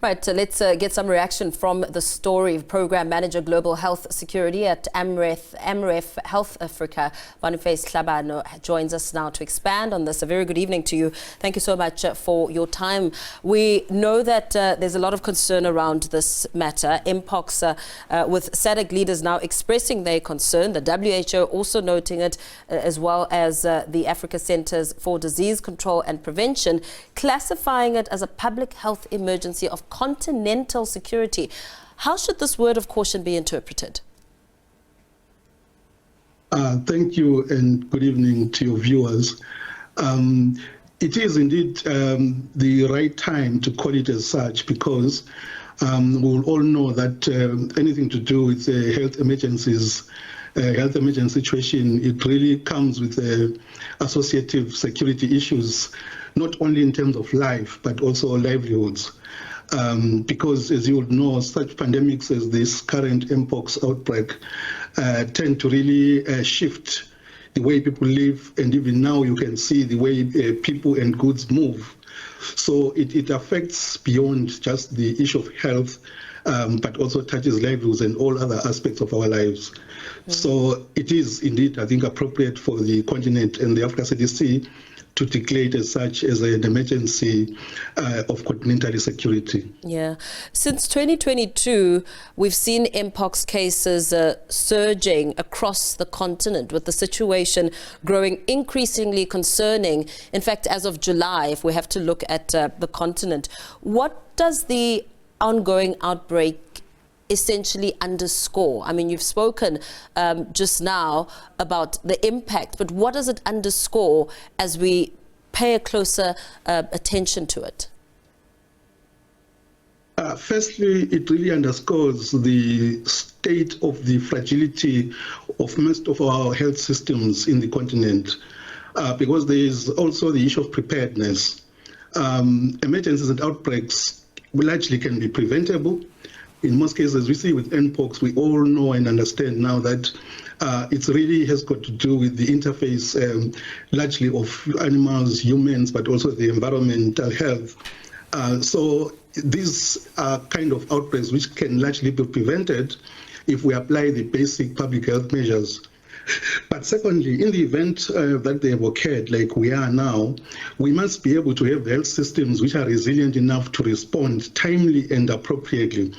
Right, so let's get some reaction from the story. Program Manager Global Health Security at AMREF Health Africa, Boniface Hlabano, joins us now to expand on this. A very good evening to you. Thank you so much for your time. We know that there's a lot of concern around this matter. Mpox, with SADC leaders now expressing their concern, the WHO also noting it, as well as the Africa Centers for Disease Control and Prevention, classifying it as a public health emergency of continental security. How should this word of caution be interpreted? Thank you and good evening to your viewers. It is indeed the right time to call it as such, because we'll all know that anything to do with health emergencies, health emergency situation, it really comes with associative security issues, not only in terms of life, but also livelihoods. Because, as you would know, such pandemics as this current Mpox outbreak tend to really shift the way people live, and even now you can see the way people and goods move. So it affects beyond just the issue of health, but also touches livelihoods and all other aspects of our lives. So it is indeed, I think, appropriate for the continent and the Africa CDC to declare it as such, as an emergency of continental security. Yeah. Since 2022, we've seen Mpox cases surging across the continent, with the situation growing increasingly concerning. In fact, as of July, if we have to look at the continent, what does the ongoing outbreak essentially underscore? I mean, you've spoken just now about the impact, but what does it underscore as we pay a closer attention to it? Firstly, it really underscores the state of the fragility of most of our health systems in the continent, because there is also the issue of preparedness. Emergencies and outbreaks largely can be preventable. In most cases, we see with Mpox, we all know and understand now that it really has got to do with the interface largely of animals, humans, but also the environmental health. So these are kind of outbreaks which can largely be prevented if we apply the basic public health measures. But secondly, in the event that they have occurred, like we are now, we must be able to have health systems which are resilient enough to respond timely and appropriately.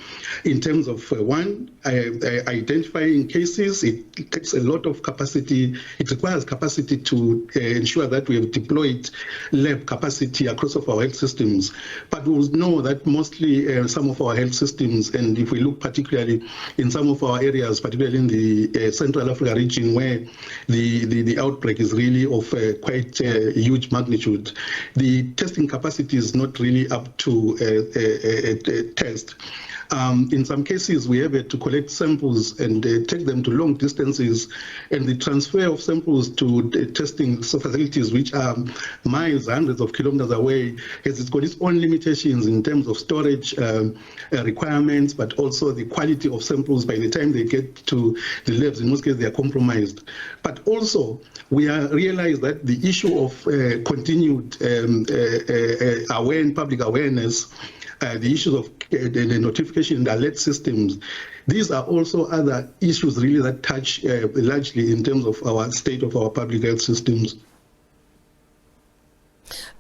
In terms of, one, identifying cases, it takes a lot of capacity. It requires capacity to ensure that we have deployed lab capacity across of our health systems. But we know that mostly some of our health systems, and if we look particularly in some of our areas, particularly in the Central Africa region, where the outbreak is really of quite huge magnitude, the testing capacity is not really up to a test. In some cases, we have to collect samples and take them to long distances, and the transfer of samples to testing facilities which are miles, hundreds of kilometers away, it's got its own limitations in terms of storage requirements, but also the quality of samples by the time they get to the labs. In most cases, they are compromised. But also, we realize that the issue of continued public awareness, the issues of the notification and alert systems, these are also other issues really that touch largely in terms of our state of our public health systems.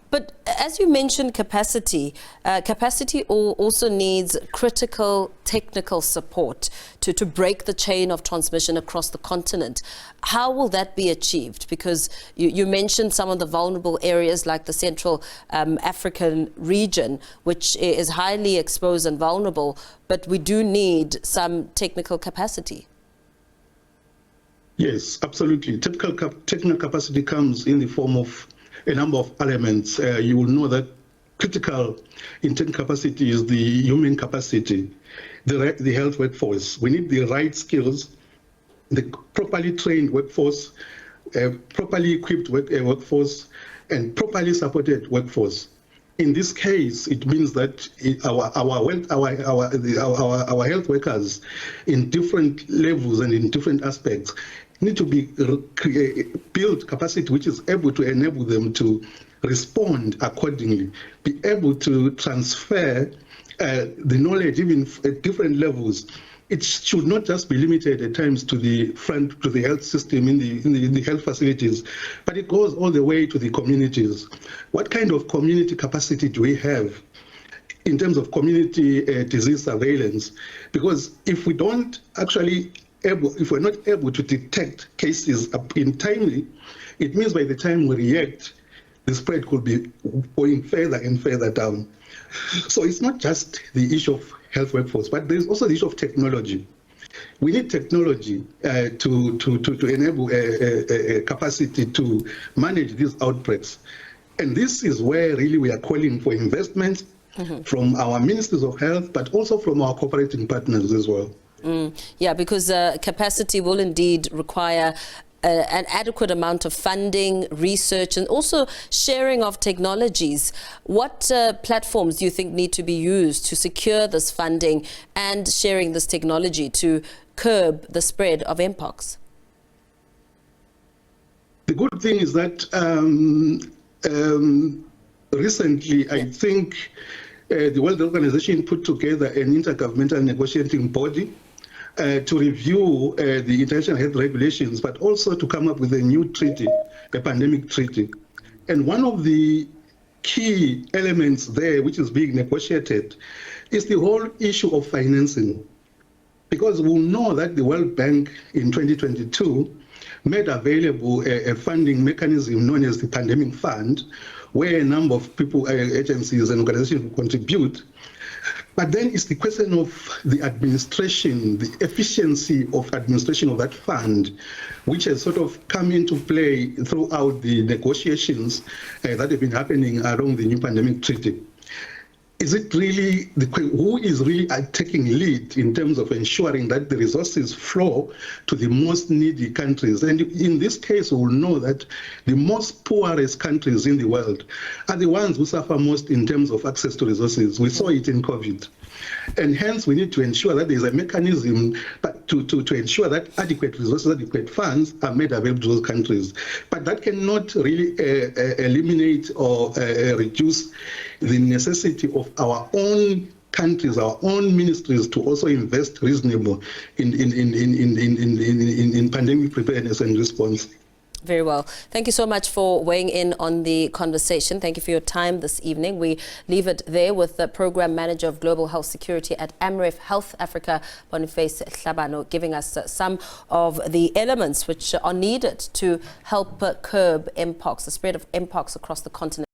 But as you mentioned, capacity also needs critical technical support to break the chain of transmission across the continent. How will that be achieved? Because you mentioned some of the vulnerable areas like the Central African region, which is highly exposed and vulnerable, but we do need some technical capacity. Yes, absolutely. Technical capacity comes in the form of a number of elements. You will know that critical in technical capacity is the human capacity, the health workforce. We need the right skills, the properly trained workforce, properly equipped workforce, and properly supported workforce. In this case, it means that our health workers in different levels and in different aspects need to be build capacity which is able to enable them to respond accordingly, be able to transfer the knowledge, even at different levels. It should not just be limited at times to the health system in the health facilities, but it goes all the way to the communities. What kind of community capacity do we have in terms of community disease surveillance? Because if we don't actually if we're not able to detect cases in timely, it means by the time we react, the spread could be going further and further down. So it's not just the issue of health workforce, but there's also the issue of technology. We need technology to enable a capacity to manage these outbreaks. And this is where really we are calling for investment from our ministers of health, but also from our cooperating partners as well. Yeah, because capacity will indeed require an adequate amount of funding, research, and also sharing of technologies. What platforms do you think need to be used to secure this funding and sharing this technology to curb the spread of Mpox? The good thing is that recently, I think the World Health Organization put together an intergovernmental negotiating body to review the international health regulations, but also to come up with a new treaty, a pandemic treaty. And one of the key elements there, which is being negotiated, is the whole issue of financing. Because we know that the World Bank in 2022 made available a funding mechanism known as the Pandemic Fund, where a number of people, agencies and organizations will contribute. But then it's the question of the administration, the efficiency of administration of that fund, which has sort of come into play throughout the negotiations that have been happening around the new pandemic treaty. Is it really, who is really taking lead in terms of ensuring that the resources flow to the most needy countries? And in this case, we will know that the most poorest countries in the world are the ones who suffer most in terms of access to resources. We saw it in COVID. And hence, we need to ensure that there's a mechanism to ensure that adequate resources, adequate funds are made available to those countries. But that cannot really eliminate or reduce the necessity of our own countries, our own ministries to also invest reasonable in pandemic preparedness and response. Very well. Thank you so much for weighing in on the conversation. Thank you for your time this evening. We leave it there with the Program Manager of Global Health Security at AMREF Health Africa, Boniface Hlabano, giving us some of the elements which are needed to help curb Mpox, the spread of Mpox across the continent.